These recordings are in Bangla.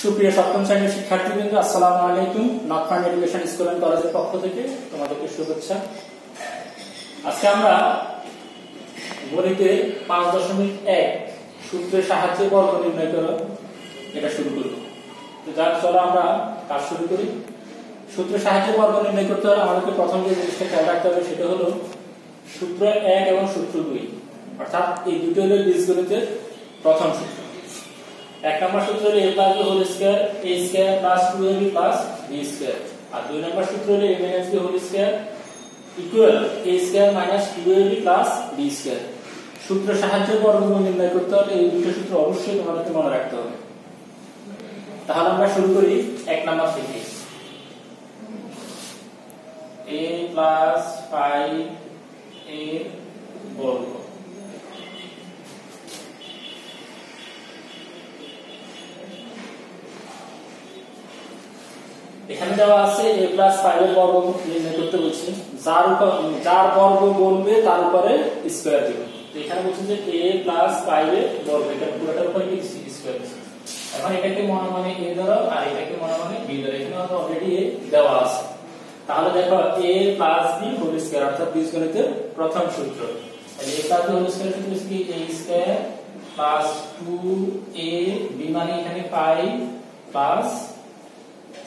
সুপ্রিয় সপ্তম শ্রেণীর শিক্ষার্থীবৃন্দ, আসসালামু আলাইকুম। North point education school and কলেজের পক্ষ থেকে তোমাদেরকে শুভেচ্ছা। আজকে আমরা গণিতে 5.1 সূত্রের সাহায্যে বর্গ নির্ণয় করো এটা শুরু করব। তো যার চলো আমরা কাজ শুরু করি। সূত্রের সাহায্যে বর্গ নির্ণয় করতে হলে আমাদেরকে প্রথম যে জিনিসটা খেয়াল রাখতে হবে সেটা হলো সূত্র 1 এবং সূত্র 2, অর্থাৎ এই দুটো হলো বীজগণিতের প্রথম সূত্র। এক নম্বর সূত্র হলো a + b whole square a square plus 2ab plus b square, আর দুই নম্বর সূত্র হলো a - b whole square equal a square minus 2ab plus b square. সূত্রের সাহায্যে বর্গমূল নির্ণয় করতে হলে এই দুটো সূত্র অবশ্যই তোমাদেরকে মনে রাখতে হবে। তাহলে আমরা শুরু করি এক নম্বর থেকে। a + 5a বর্গ এখানে দেওয়া আছে a + 5 এর বর্গ নির্ণয় করতে বলছি, যার বর্গ বলবে তার উপরে স্কয়ার দিব। তো এখানে বলছি যে a + 5 এর বর্গ, এটা পুরোটার উপরে লিখছি স্কয়ার। এখন এটাকে মনে মনে a ধরো আর এটাকে মনে মনে b ধরো, এখানে অলরেডি a দেওয়া আছে। তাহলে দেখো a + b হোল স্কয়ার অর্থাৎ বীজগণিতের প্রথম সূত্র। তাহলে a + b হোল স্কয়ার সূত্র কি a স্কয়ার প্লাস 2ab মানে এখানে 5 প্লাস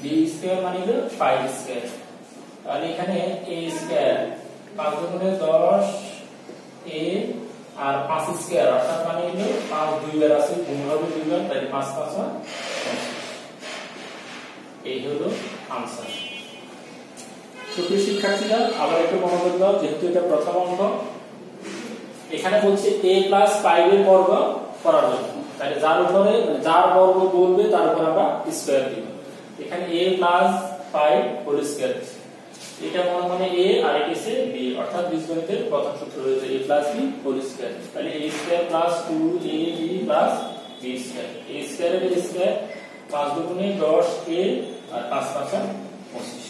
b স্কয়ার মানে হলো 5 স্কয়ার। তাহলে এখানে a স্কয়ার 5 গুণে 10 a আর 5 স্কয়ার অর্থাৎ মানে হলো 5 দুইবার আছে, গুণ হবে দুইবার, তাই 5 5 25। এই হলো आंसर। সুপ্রিয় শিক্ষার্থীরা আবার একটু মনোযোগ দাও, যেহেতু এটা প্রথম অঙ্ক। এখানে বলছে a + 5 এর বর্গ করার জন্য, তাহলে যার বর্গ বলবে তার উপর আমরা স্কয়ার দিব। এখানে a + 5 হোল স্কয়ার, এটা মনে মনে a আর এটা হচ্ছে b, অর্থাৎ বীজগণিতের প্রথম সূত্র হচ্ছে a + b হোল স্কয়ার। তাহলে a square plus 2ab plus b square, a স্কয়ারের স্কয়ার 5 দুগুণে 10a আর 5 5 25।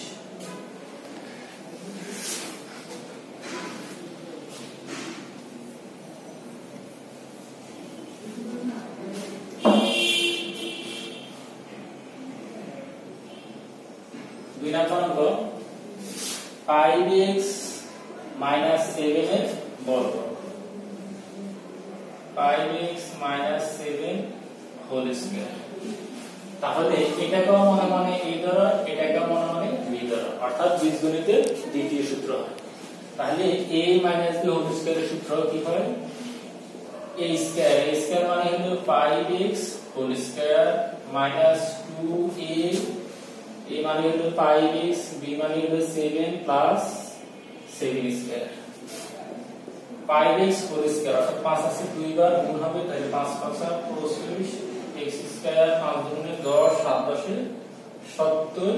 দুই নম্বর অঙ্ক 5x - 7 এর বর্গ, 5x - 7 হোল স্কয়ার। তাহলে এটাকেও মনে মনে a ধরো, এটাকেও মনে মনে b ধরো, অর্থাৎ বীজগণিতের দ্বিতীয় সূত্র হয়। তাহলে a - b হোল স্কয়ারের সূত্র কি হয়? a স্কয়ার মানে হলো 5x whole square minus 2a, a মানে হলো 5x, b মানে হলো 7 plus 7 square. 5x whole square অর্থাৎ 5 আছে দুইবার, গুণ হবে, তাহলে 5 5 25 x স্কয়ার 5 দুগুণে 10 7 10 70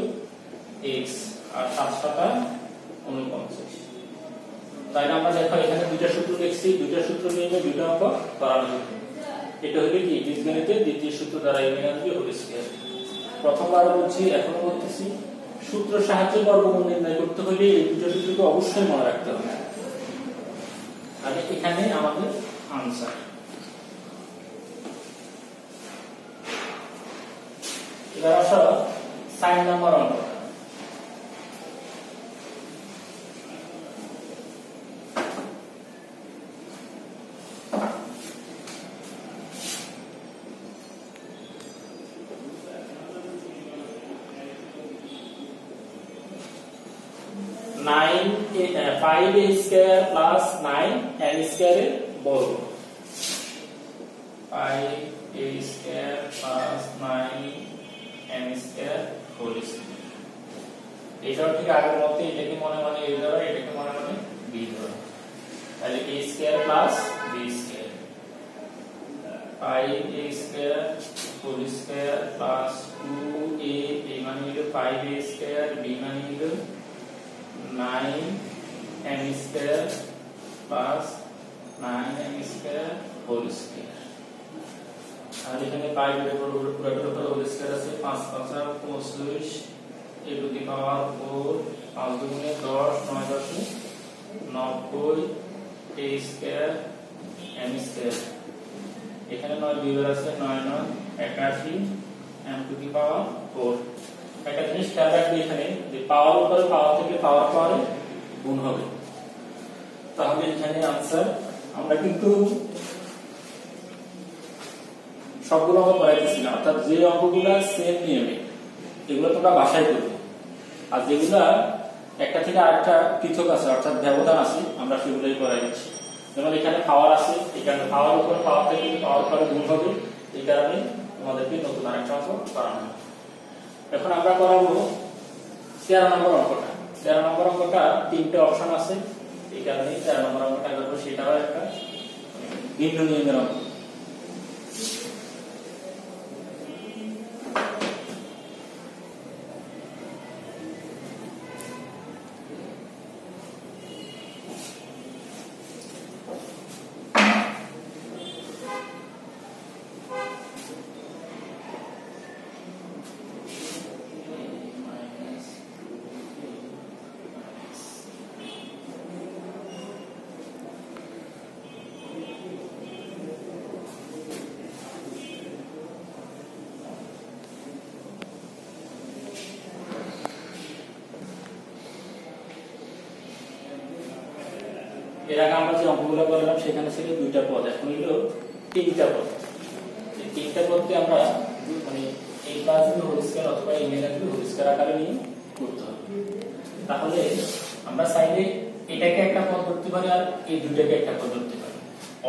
x আর 7 7 49। তাই আমরা দেখো এখানে দুইটা সূত্র লিখছি, দুইটা সূত্র নিয়ে দুইটা অঙ্ক করানো হবে। এটা হলো কি বীজগণিতের দ্বিতীয় সূত্র দ্বারা a - b হোল স্কয়ার। প্রথমবার বলছি, এখনো বলতেছি, সূত্রের সাহায্যে বর্গমূল নির্ণয় করতে হলে এই দুটো সূত্রকে অবশ্যই মনে রাখতে হবে। তাহলে এখানে আমাদের आंसर। এবার আসো 4 নম্বর অঙ্ক। Nine 5a square plus 9n square এর বর্গ, 5a square plus 9n square whole square. এটাও ঠিক আগের মতো, এটাকে মনে মনে a ধরো, এটাকে মনে মনে b ধরো। তাহলে a square plus b square, 5a square whole square plus 2a, a মানে হলো 5a স্কয়ার, b মানে হলো 9n square plus 9n square whole square. আর এখানে 5 এর উপর পুরোটার উপর হোল স্কয়ার আছে, 5 5 25 a টু দি পাওয়ার 4, 5 দুগুণে 10 9 10 90 a স্কয়ার n স্কয়ার। এখানে 9 দুইবার আছে 9 9 81 m টু দি পাওয়ার 4। একটা জিনিস খেয়াল রাখবে এখানে যে পাওয়ার উপরে পাওয়ার থেকে পাওয়ার পাওয়ারে গুণ হবে। তাহলে এখানে आंसर আমরা কিন্তু সবগুলো আমরা পড়াইতেছি না, অর্থাৎ যে অঙ্কগুলো সেম নিয়মে এগুলো তোমরা বাসায় করবে, আর যেগুলো একটা থেকে আরেকটা পৃথক আছে অর্থাৎ ব্যবধান আছে আমরা সেগুলোই করাই দিচ্ছি। যেমন এখানে পাওয়ার আছে, এখানে পাওয়ার উপর পাওয়ার থেকে পাওয়ার পরে গুণ হবে, এই কারণে তোমাদেরকে নতুন আরেকটা অঙ্ক করানো হবে। এখন আমরা করাবো 13 নম্বর অঙ্কটা। 13 নম্বর অঙ্কটা তিনটে অপশন আছে, এই কারণে 13 নম্বর অঙ্কটা করব, সেটাও একটা ভিন্ন নিয়মের অঙ্ক। এর আগে আমরা যে অঙ্কগুলো করলাম সেখানে ছিল দুইটা পদ, এখন হলো তিনটা পদ। এই তিনটা পদকে আমরা মানে a plus b whole square অথবা a minus b whole square আকারে নিয়ে করতে হবে। তাহলে আমরা চাইলে এটাকে একটা পদ ধরতে পারি আর এই দুইটাকে একটা পদ ধরতে পারি,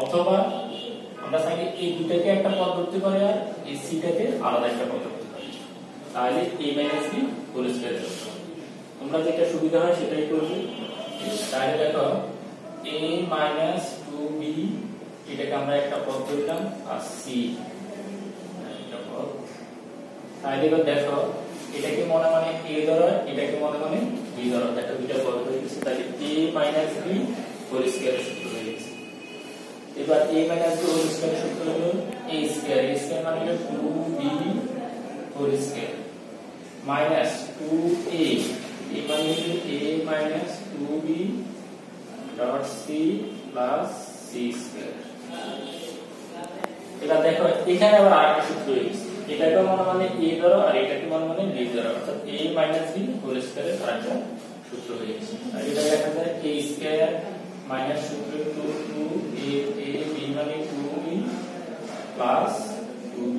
অথবা আমরা চাইলে এই দুইটাকে একটা পদ ধরতে পারি আর এই c টাকে আলাদা একটা পদ ধরতে পারি। তাহলে a minus b whole square করতে হবে। তোমরা যেটা সুবিধা হয় সেটাই করবে। তাহলে দেখো a minus 2b এটাকে আমরা একটা পদ ধরলাম আর c একটা পদ। তাহলে দেখো এটাকে মনে মনে a ধরো, এটাকে মনে মনে b ধরো, একটা দুইটা পদ হয়ে গেছে। তাহলে a minus b whole square সূত্র হয়ে গেছে। এবার a minus b whole square সূত্র হলো a স্কয়ার, a স্কয়ার মানে হলো 2b whole square minus 2a, a মানে হলো a minus 2b dot c plus c square. এটা দেখো এখানে আবার আরেকটা সূত্র রয়েছে, এটাকে মনে মানে a ধরো আর এটাকে মনে মানে b ধরো, অর্থাৎ a মাইনাস b হোল স্কয়ারের আরেকটা সূত্র হয়ে গেছে। আর এটা লেখা যায় a স্কয়ার মাইনাস সূত্র 2a b মানে 2b plus 2b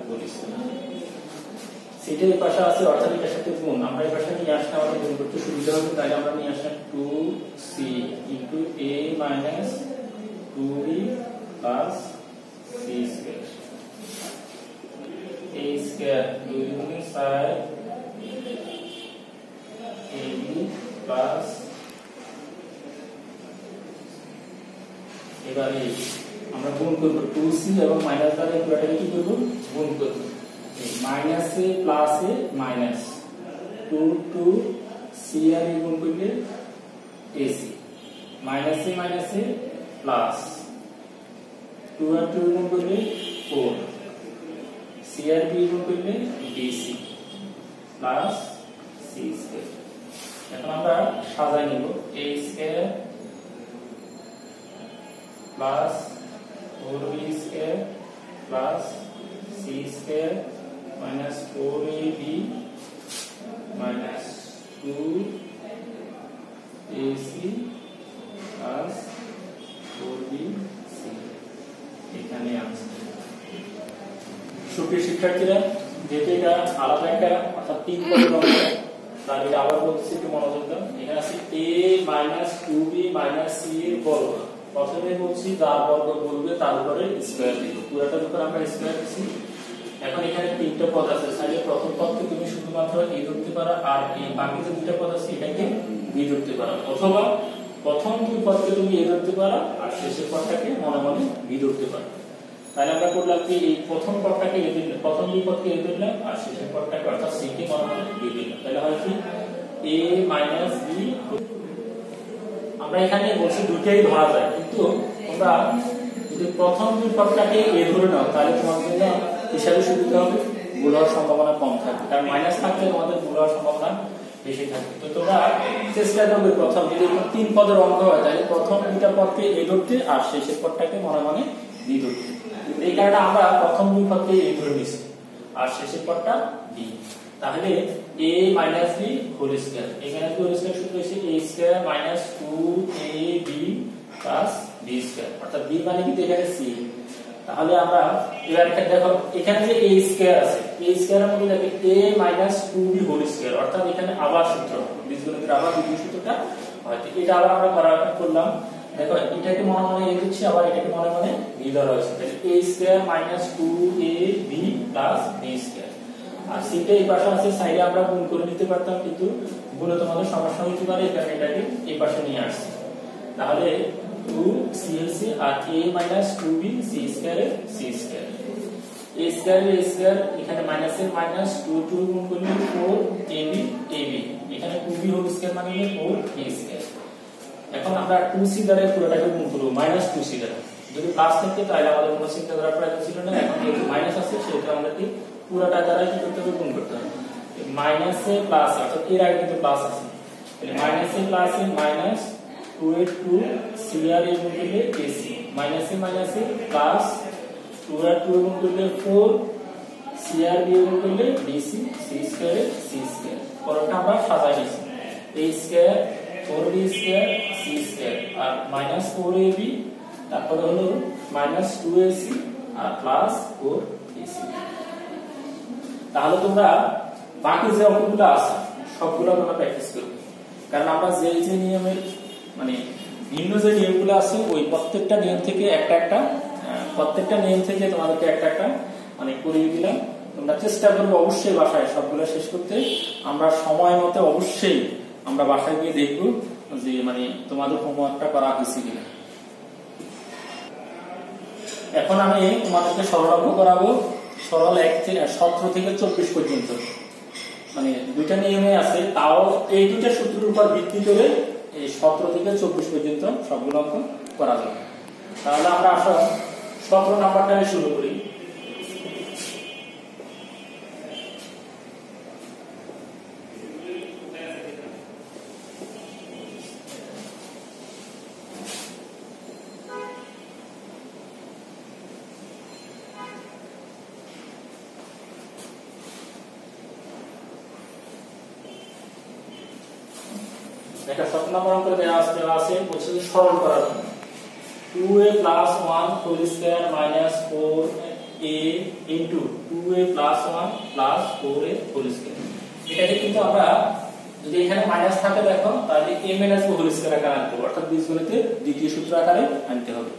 whole square. সেটা এই পাশে আছে অর্থাৎ এটার সাথে গুণ, আমরা এই পাশে নিয়ে আসলে আমাদের গুণ করতে সুবিধা হবে, তাই আমরা নিয়ে আসলাম 2c into a minus 2b plus c square. a square 2 গুণে 4 ab প্লাস, এবারে আমরা গুণ করব 2c এবং মাইনাস দ্বারা পুরোটাকে কি করব গুণ করব। माइनस से प्लस से माइनस 2 टू सी आर गुण करले एसी माइनस से प्लस 2 और 2 गुण करले 4 सी आर बी गुण करले बीसी प्लस सी स्क्वायर। এখন আমরা সাজাই নিব a square plus 4b square plus c square minus 4ab minus 2ac plus 4bc এখানে আছে। সুপ্রিয় শিক্ষার্থীরা, যেটা এটা আলাদা একটা অর্থাৎ তিন পদের অঙ্ক, তার এটা আবার বলছি একটু মনোযোগ দাও। এখানে আছে a minus 2b minus c এর বর্গ। প্রথমে বলছি যার বর্গ বলবে তার উপরে স্কয়ার দিব, পুরোটার উপর আমরা স্কয়ার দিছি। এখন এখানে তিনটা পদ আছে, তাহলে প্রথম পদকে তুমি শুধুমাত্র a ধরতে পারো আর এই বাকি যে দুটো পদ আছে এটাকে b ধরতে পারো, অথবা প্রথম দুই পদকে তুমি a ধরতে পারো আর শেষের পদটাকে মনে মনে b ধরতে পারো। তাহলে আমরা করলাম কি এই প্রথম পদটাকে a ধরলাম, প্রথম দুই পদকে a ধরলাম আর শেষের পদটাকে অর্থাৎ c কে মনে মনে b ধরলাম। তাহলে হয় কি a মাইনাস b। আমরা এখানে বলছি দুটোই ধরা যায়, কিন্তু তোমরা যদি প্রথম দুই পদটাকে a ধরে নাও তাহলে তোমার জন্য হিসাবে সুবিধা হবে, ভুল হওয়ার সম্ভাবনা কম থাকবে, কারণ মাইনাস থাকলে তোমাদের ভুল হওয়ার সম্ভাবনা বেশি থাকবে। তো তোমরা চেষ্টা করবে প্রথম যদি তিন পদের অঙ্ক হয় তাহলে প্রথম দুইটা পদকে a ধরতে আর শেষের পদটাকে মনে মনে b ধরতে। এই কারণে আমরা প্রথম দুই পদকে a ধরে নিছি। আর শেষের পদটা b। তাহলে a minus b whole square, এখানে হোল স্কয়ার সূত্র হচ্ছে a square minus 2ab plus b square, অর্থাৎ b মানে কি এখানে c। তাহলে আমরা এবার দেখো এখানে যে a স্কয়ার আছে, a স্কয়ারের মধ্যে দেখো a minus 2b whole square, অর্থাৎ এখানে আবার সূত্র বীজগণিতের আবার দ্বিতীয় সূত্রটা হয়তো এটা আবার আমরা করলাম। দেখো এটাকে মনে মনে a দিচ্ছি, আবার এটাকে মনে মনে b ধরা হয়েছে, তাহলে a square minus 2ab plus b square. আর c টা এই পাশে আছে, সাইডে আমরা গুণ করে নিতে পারতাম, কিন্তু গুণে তোমাদের সমস্যা হতে পারে, এখানে এটাকে এই পাশে নিয়ে আসছি। তাহলে 2c হচ্ছে আর a minus 2b c square এর c স্কয়ার, a স্কয়ার এর a স্কয়ার, এখানে মাইনাস এর মাইনাস 2 গুণ করলে 4ab ab, এখানে 2b হোল স্কয়ার মানে 4a স্কয়ার। এখন আমরা 2c দ্বারা পুরোটাকে গুণ করব মাইনাস 2c দ্বারা, যদি প্লাস থাকে তাহলে আমাদের কোনো চিন্তা করার প্রয়োজন ছিল না, এখন যেহেতু মাইনাস আছে সেটা আমাদেরকে পুরোটা দ্বারা কি করতে হবে, গুণ করতে হবে। মাইনাস এ প্লাস, অর্থাৎ এর আগে কিন্তু প্লাস আছে, তাহলে minus A plus A minus 2a 2 c আর a গুণ করলে ac, মাইনাস এ প্লাস 2 আর 2 গুণ করলে 4 c আর b গুণ করলে bc c স্কয়ার এর c স্কয়ার। পরটা আমরা সাজাই নিয়েছি, a square 4b square c square আর মাইনাস 4ab, তারপরে হলো মাইনাস 2ac আর প্লাস 4ac। তাহলে তোমরা বাকি যে অঙ্কগুলো আছে সবগুলো তোমরা প্র্যাকটিস করবে, কারণ আমরা যে নিয়মের মানে ভিন্ন যে নিয়মগুলো আছে ওই প্রত্যেকটা নিয়ম থেকে প্রত্যেকটা নিয়ম থেকে তোমাদেরকে একটা মানে করিয়ে দিলাম। তোমরা চেষ্টা করবে অবশ্যই বাসায় সবগুলো শেষ করতে। আমরা সময় মতো অবশ্যই আমরা বাসায় গিয়ে দেখব যে মানে তোমাদের হোমওয়ার্কটা করা হয়েছে কিনা। এখন আমি তোমাদেরকে সরল করাবো, সরল 17 থেকে 24 পর্যন্ত, মানে দুইটা নিয়মে আছে, তাও এই দুইটা সূত্রের উপর ভিত্তি করে এই 17 থেকে 24 পর্যন্ত সবগুলো অঙ্ক করা যাবে। তাহলে আমরা আসলে 17 নাম্বারটা শুরু করি। এটা 17 নম্বর অঙ্কে দেওয়া আছে বলছে যে সরল করার জন্য 2a plus 1 whole square minus 4a into 2a plus 1 plus 4a whole square। এটাকে কিন্তু আমরা যদি এখানে মাইনাস থাকে দেখো তাহলে a minus b whole square আকারে আনতে হবে, অর্থাৎ বীজগণিতের দ্বিতীয় সূত্র আকারে আনতে হবে।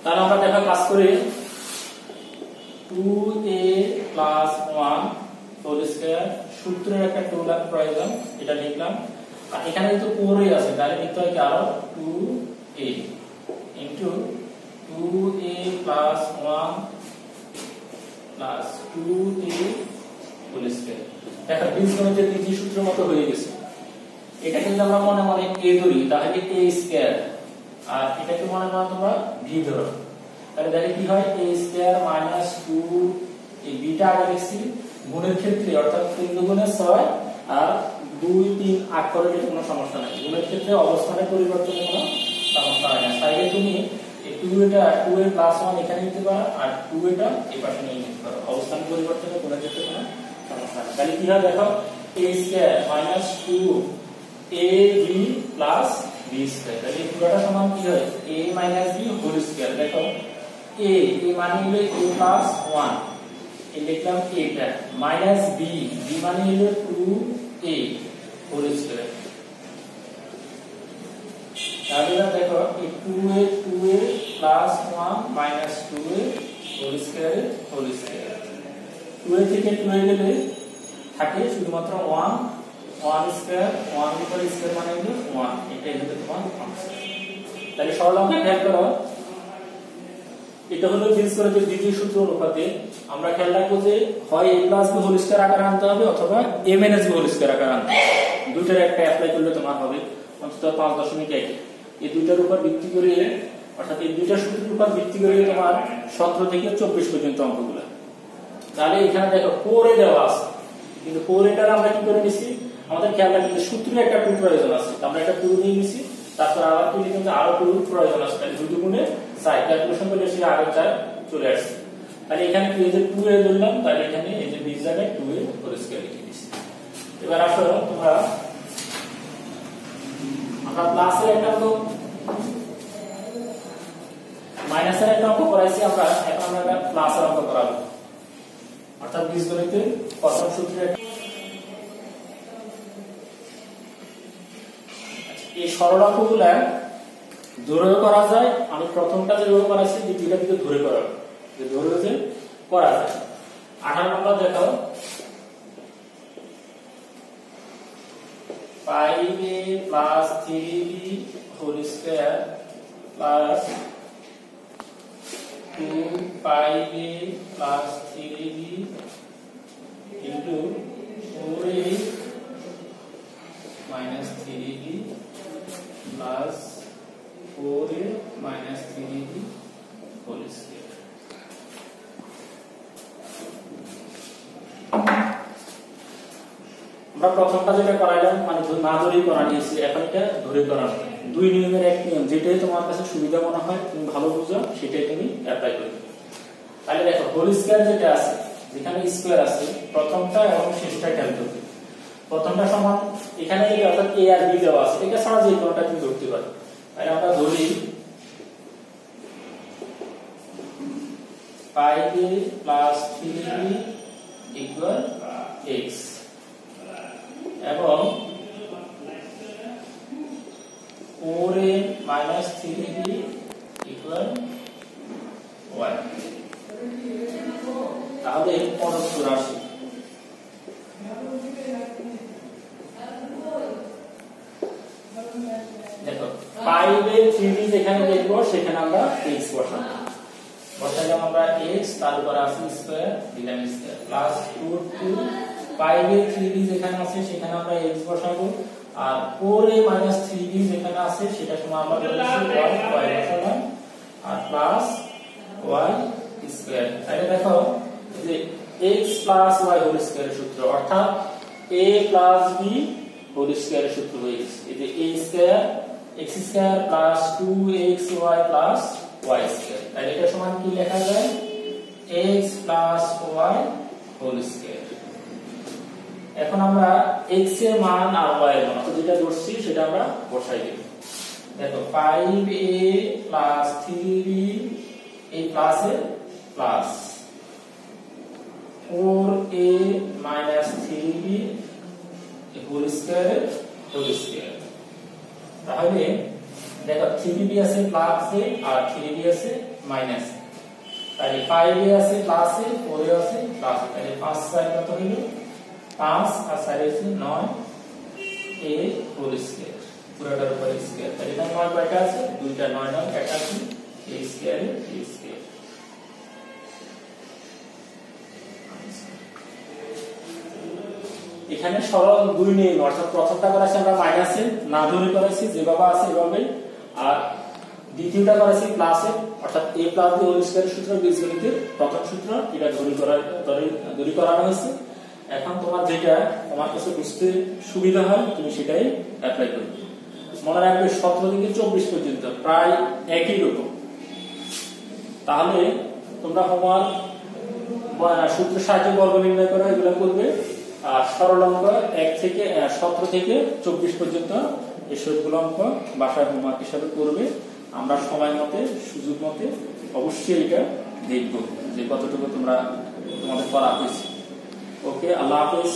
তাহলে আমরা দেখো কাজ করে 2a plus 1 whole square সূত্রের একটা টুল প্রয়োজন, এটা লিখলাম। আর এখানে তো 4a আছে, তাহলে লিখতে হয় কি আরো 2a into 2a plus 1 plus 2a whole square। দেখো বীজগণিতের দ্বিতীয় সূত্রের মতো হয়ে গেছে। এটা কিন্তু আমরা মনে মনে a ধরি, তাহলে a স্কয়ার, আর এটাকে মনে মনে তোমরা b ধরো, তাহলে দেখো কি হয় a স্কয়ার minus 2 এই b টা আগে লিখছি গুণের ক্ষেত্রে, অর্থাৎ 3 গুণে 6 আর 2 3 8 করে দিলে কোনো সমস্যা নাই, গুণের ক্ষেত্রে অবস্থানের পরিবর্তনে কোনো সমস্যা হয় না। তাইলে তুমি এই 2a প্লাস 1 এখানে নিতে পারো আর 2a এই পাশে নিয়ে নিতে পারো, অবস্থান পরিবর্তনে কোনো ক্ষেত্রে কোনো সমস্যা নেই। তাহলে কি হয় দেখো a square minus 2ab plus b square, তাহলে পুরোটা সমান কি হয় a minus b whole square. দেখো a মানে হলো a প্লাস 1, এই লিখলাম a টা মাইনাস b মানে হলো 2a হোল স্কয়ার। তাহলে দেখো এই 2a plus 1 minus 2a whole square 2a থেকে 2a গেলে থাকে শুধুমাত্র 1 স্কয়ার, 1 এর উপর স্কয়ার মানে হলো 1, এটাই হলো তোমার ফাংশন। তাহলে সরল অঙ্কে খেয়াল করো, এটা হলো বীজগণিতের দ্বিতীয় সূত্র অনুপাতে আমরা খেয়াল রাখবো যে হয় a plus b whole square আকারে আনতে হবে অথবা a minus b whole square আকারে আনতে হবে, দুইটার একটা অ্যাপ্লাই করলে তোমার হবে অন্তত 5.1। এই দুইটার উপর ভিত্তি করে, অর্থাৎ এই দুইটা সূত্রের উপর ভিত্তি করে তোমার 17 থেকে 24 পর্যন্ত অঙ্কগুলো। তাহলে এখানে দেখো 4a দেওয়া আছে, কিন্তু 4a টার আমরা কি করে নিছি, আমাদের খেয়াল রাখতে সূত্রে একটা টুল প্রয়োজন আছে, আমরা একটা টুল নিয়ে নিছি, তারপর আবার টুল কিন্তু আরো টুল প্রয়োজন আছে, তাহলে দুটো গুণে 4 ক্যালকুলেশন করলে সে আরো 4 চলে আসছে। তাহলে এখানে কি যে 2a ধরলাম, তাহলে এখানে এই যে b এর জায়গায় 2a হোল স্কয়ার লিখে দিছি। এবার আসো তোমরা আমরা প্লাসের একটা অঙ্ক মাইনাসের একটা অঙ্ক করাইছি আমরা, এখন আমরা প্লাসের অঙ্ক করাবো। অর্থাৎ বীজগণিতের প্রথম সূত্রে এই সরল অঙ্কগুলা ধরেও করা যায়। আমি প্রথমটা যেভাবে করাইছি দ্বিতীয়টা দিকে ধরে করাবো, যে ধরেও যে করা যায়। 18 নম্বর দেখো 5a plus 3b whole square plus 2 plus 3b into 4a minus 3b plus 4a minus 3b whole square। আমরা প্রথমটা যেটা করাইলাম মানে না ধরেই করা নিয়েছি, এখন এটা ধরে করা। দুই নিয়মের এক নিয়ম, যেটাই তোমার কাছে সুবিধা মনে হয় তুমি ভালো বুঝো সেটাই তুমি অ্যাপ্লাই করবে। তাহলে দেখো হোল স্কয়ার যেটা আছে, যেখানে স্কয়ার আছে প্রথমটা এবং শেষটা খেয়াল করবে। প্রথমটা সমান এখানে যেটা অর্থাৎ a আর b দেওয়া আছে, এটা ছাড়া যে কোনটা তুমি ধরতে পারো। তাহলে আমরা ধরি 5a plus 3b equal x এবং 4a minus 3b equal y। তাহলে প্রদত্ত রাশি দেখো 5a 3b যেখানে দেখব সেখানে আমরা x বসাবো। বসাইলাম আমরা x, তার উপর আছে স্কয়ার, দিলাম স্কয়ার প্লাস 2 5a 3b যেখানে আছে সেখানে আমরা x বসাবো, আর 4a minus 3b যেখানে আছে সেটা সমান আমরা বলেছি y বসালাম, আর প্লাস y স্কয়ার। তাহলে দেখো যে x plus y হোল স্কয়ারের সূত্র অর্থাৎ a plus b হোল স্কয়ারের সূত্র হয়ে গেছে। এই যে a square x square plus 2xy plus y square. তাহলে এটা সমান কি লেখা যায় x plus y whole square. এখন আমরা x এর মান আর y এর মান যেটা ধরছি সেটা আমরা বসাই দেব। দেখো 5a plus 3b এই প্লাসের প্লাস 4a minus 3b হোল স্কয়ার হোল স্কয়ার। তাহলে দেখো 3b আছে প্লাসে আর 3b আছে মাইনাসে, তাহলে 5a আছে প্লাসে 4a আছে প্লাসে, তাহলে 5 4 কত হলো 5 আর 4 আছে 9 a হোল স্কয়ার, পুরোটার উপর স্কয়ার। তাহলে এটা 9 কয়টা আছে, দুইটা 9 9 একটা আছে a স্কয়ার a স্কয়ার। এখানে সরল দুই নিয়ম, অর্থাৎ প্রথমটা করেছি আমরা মাইনাসে না ধরে করেছি যেভাবে আছে এভাবে, আর দ্বিতীয়টা করেছি প্লাসে অর্থাৎ a প্লাস b হোল স্কয়ারের সূত্র বীজগণিতের প্রথম সূত্র, এটা ধরে করানো হয়েছে। এখন তোমার যেটা তোমার কাছে বুঝতে সুবিধা হয় তুমি সেটাই অ্যাপ্লাই করবে। মনে রাখবে 17 থেকে 24 পর্যন্ত প্রায় একই রকম। তাহলে তোমরা হোমওয়ার্ক সূত্রের সাহায্যে বর্গ নির্ণয় করা এগুলো করবে, আর সরল অঙ্ক 1 থেকে 17 থেকে 24 পর্যন্ত এই সবগুলো অঙ্ক বাসায় হোমওয়ার্ক হিসাবে করবে। আমরা সময় মতে সুযোগ মতে অবশ্যই এটা দেখব যে কতটুকু তোমাদের করা হয়েছে। ওকে, আল্লাহ হাফেজ।